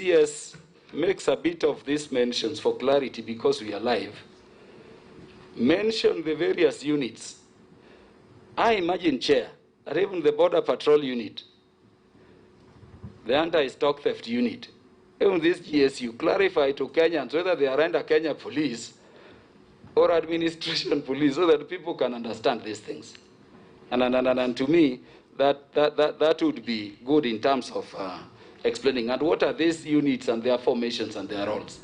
CS makes a bit of these mentions for clarity because we are live, mention the various units. I imagine, Chair, that even the Border Patrol unit, the anti-stock theft unit, even this GSU, clarify to Kenyans whether they are under Kenya Police or administration police so that people can understand these things. And to me, that would be good in terms of explaining. And what are these units and their formations and their roles?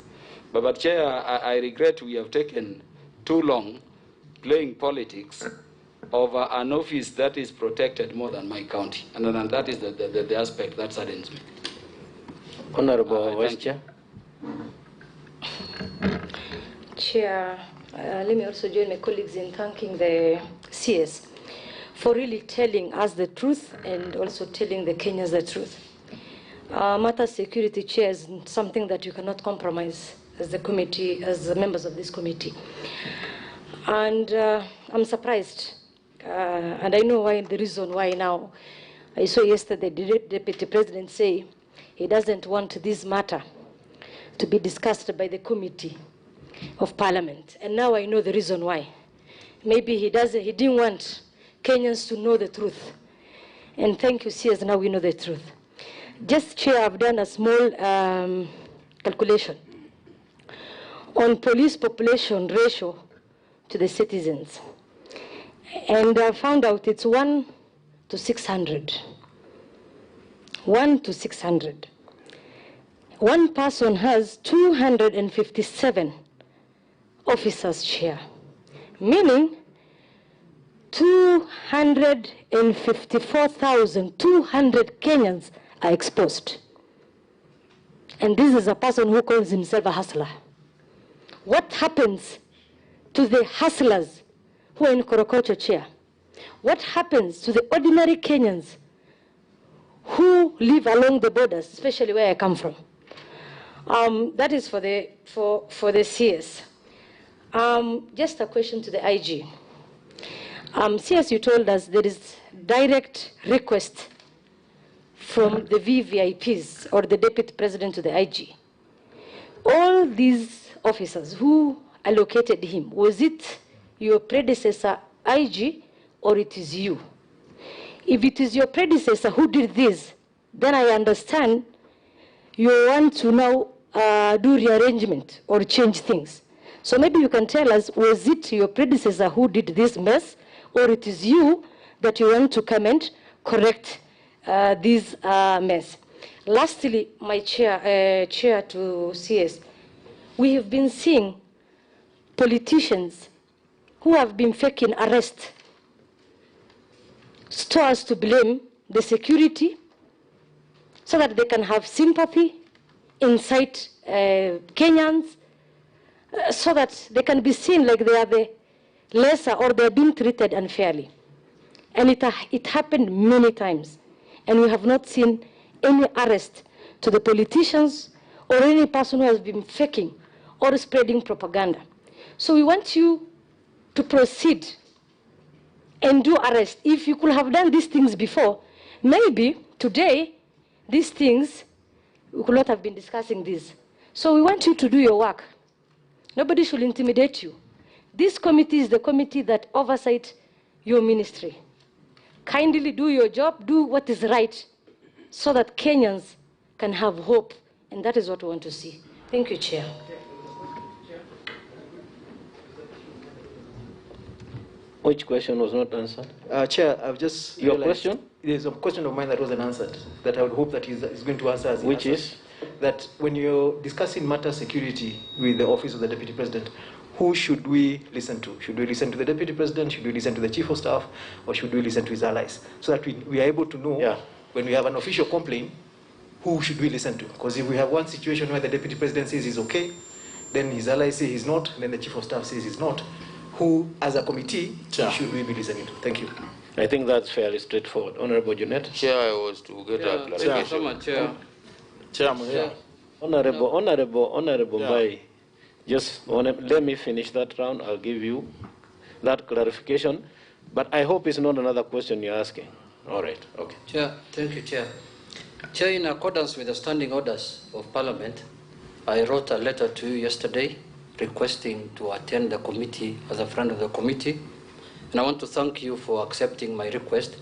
But Chair, I regret we have taken too long playing politics over an office that is protected more than my county. And that is the aspect that saddens me. Honorable Vice Chair. Chair, let me also join my colleagues in thanking the CS for really telling us the truth and also telling the Kenyans the truth. Matter security, Chair, is something that you cannot compromise as the committee, as the members of this committee. And I'm surprised, and I know why, the reason why now. I saw yesterday the Deputy President say he doesn't want this matter to be discussed by the Committee of Parliament. And now I know the reason why. Maybe he didn't want Kenyans to know the truth. And thank you, CS, now we know the truth. Just, Chair, I've done a small calculation on police population ratio to the citizens. And I found out it's 1 to 600. 1 to 600. One person has 257 officers, Chair, meaning 254,200 Kenyans are exposed. And this is a person who calls himself a hustler. What happens to the hustlers who are in Korokocho, Chair? What happens to the ordinary Kenyans who live along the borders, especially where I come from? That is for the CS. Just a question to the IG. CS, you told us there is direct request from the VVIPs or the Deputy President to the IG. All these officers who allocated him, was it your predecessor IG or it is you? If it is your predecessor who did this, then I understand you want to now do rearrangement or change things. So maybe you can tell us, was it your predecessor who did this mess, or it is you that you want to come and correct this mess? Lastly, my chair to CS, we have been seeing politicians who have been faking arrest so as to blame the security so that they can have sympathy, incite Kenyans, so that they can be seen like they are the lesser or they're being treated unfairly. And it happened many times. And we have not seen any arrest to the politicians or any person who has been faking or spreading propaganda. So we want you to proceed and do arrest. If you could have done these things before, maybe today, these things, we could not have been discussing this. So we want you to do your work. Nobody should intimidate you. This committee is the committee that oversight your ministry. Kindly do your job, do what is right, so that Kenyans can have hope, and that is what we want to see. Thank you, Chair. Which question was not answered? Chair, I've just Your question? There's a question of mine that wasn't answered that I would hope that he's going to answer. Which is? That when you're discussing matter security with the Office of the Deputy President, who should we listen to? Should we listen to the Deputy President? Should we listen to the Chief of Staff? Or should we listen to his allies? So that we are able to know when we have an official complaint, who should we listen to? Because if we have one situation where the Deputy President says he's okay, then his allies say he's not, and then the Chief of Staff says he's not, who, as a committee, should we be listening to? Thank you. I think that's fairly straightforward. Honorable Jeanette. Chair, I was to get a clarification. Chair. Honorable Bai, just let me finish that round. I'll give you that clarification. But I hope it's not another question you're asking. All right. Okay. Chair, thank you, Chair. Chair, in accordance with the standing orders of Parliament, I wrote a letter to you yesterday requesting to attend the committee as a friend of the committee. And I want to thank you for accepting my request.